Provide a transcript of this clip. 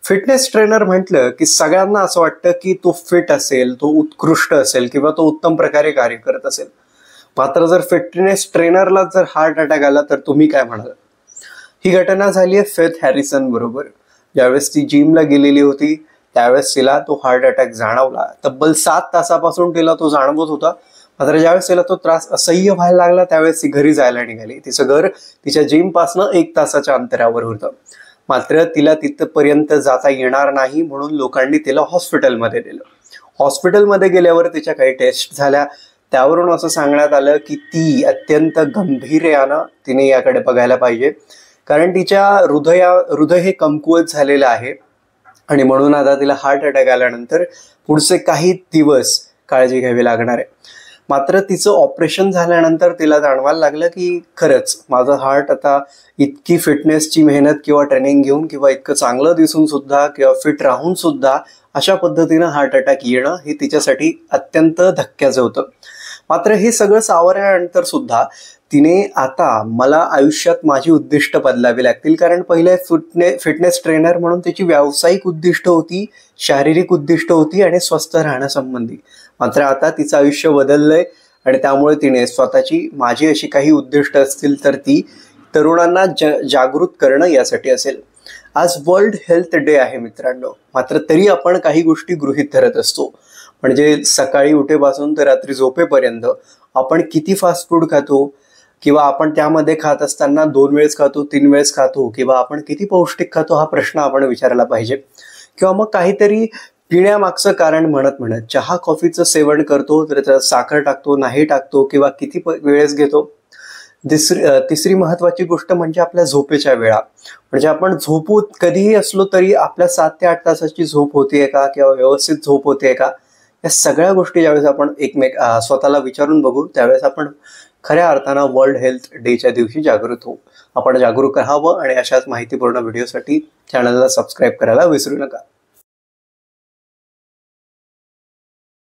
Fitness trainer म्हटलं की सगळ्यांना असं वाटतं की तो फिट असेल, तो उत्कृष्ट असेल किंवा तो उत्तम प्रकारे कार्य करत असेल. मात्र जर फिटनेस ट्रेनरला जर हार्ट अटॅक आला तर तुम्ही काय म्हणाल? ही घटना झाली आहे फेथ हॅरिसन बरोबर. ज्यावेळेस ती जिमला गेलेली होती त्यावेळेस तिला तो हार्ट अटॅक जाणवला. तब्बल 7 तासापासून तिला तो जाणवत होता. मात्र ज्यावेळेस तिला तो त्रास असह्य व्हायला लागला त्यावेळेस ती घरी जायला निघाली. तिचं घर तिच्या जिमपासनं 1 तासाच्या अंतरावर होतं. मात्र तिला तिथपर्यंत जाता येणार नाही म्हणून लोकांनी तिला हॉस्पिटलमध्ये नेलं. हॉस्पिटलमध्ये गेल्यावर तिच्या काही टेस्ट झाल्या. त्यावरून असं सांगण्यात आलं की ती अत्यंत गंभीर्यानं तिने याकडे बघायला पाहिजे, कारण तिच्या हृदय हे कमकुवत झालेलं आहे आणि म्हणून आता तिला हार्ट अटॅक आल्यानंतर पुढचे काही दिवस काळजी घ्यावी लागणार आहे. मात्र तिचं ऑपरेशन झाल्यानंतर तिला जाणवायला लागलं की खरंच माझं हार्ट आता इतकी फिटनेसची मेहनत किंवा ट्रेनिंग घेऊन किंवा इतकं चांगलं दिसून सुद्धा किंवा फिट राहून सुद्धा अशा पद्धतीनं हार्ट अटॅक येणं हे तिच्यासाठी अत्यंत धक्क्याचं होतं. मात्र हे सगळं सावरल्यानंतर सुद्धा तिने आता मला आयुष्यात माझी उद्दिष्ट बदलावी लागतील, कारण पहिले फिटनेस ट्रेनर म्हणून त्याची व्यावसायिक उद्दिष्ट होती, शारीरिक उद्दिष्ट होती आणि स्वस्थ राहण्यासंबंधी. मात्र आता तिचं आयुष्य बदललंय आणि त्यामुळे तिने स्वतःची माझी अशी काही उद्दिष्ट असतील तर ती तरुणांना जागृत करणं यासाठी असेल. आज वर्ल्ड हेल्थ डे आहे मित्रांनो. मात्र तरी आपण काही गोष्टी गृहीत धरत असतो. म्हणजे सकाळी उठेपासून तर रात्री झोपेपर्यंत आपण किती फास्ट फूड खातो किंवा आपण त्यामध्ये खात असताना 2 वेळेस खातो, 3 वेळेस खातो किंवा आपण किती पौष्टिक खातो हा प्रश्न आपण विचारायला पाहिजे. किंवा मग काहीतरी पिण्यामागचं कारण म्हणत चहा कॉफीचं सेवन करतो तर त्यात साखर टाकतो, नाही टाकतो किंवा किती वेळेस घेतो. तिसरी महत्वाची गोष्ट म्हणजे आपल्या झोपेच्या वेळा. म्हणजे आपण झोपू कधीही असलो तरी आपल्या 7 ते 8 तासाची झोप होतीये का किंवा व्यवस्थित झोप होतीये का, या सगळ्या गोष्टी ज्यावेळेस आपण स्वतःला विचारून बघू त्यावेळेस आपण खऱ्या अर्थानं वर्ल्ड हेल्थ डेच्या दिवशी जागृत होऊ. आपण जागरूक राहावं आणि अशाच माहितीपूर्ण व्हिडिओसाठी चॅनलला सबस्क्राईब करायला विसरू नका.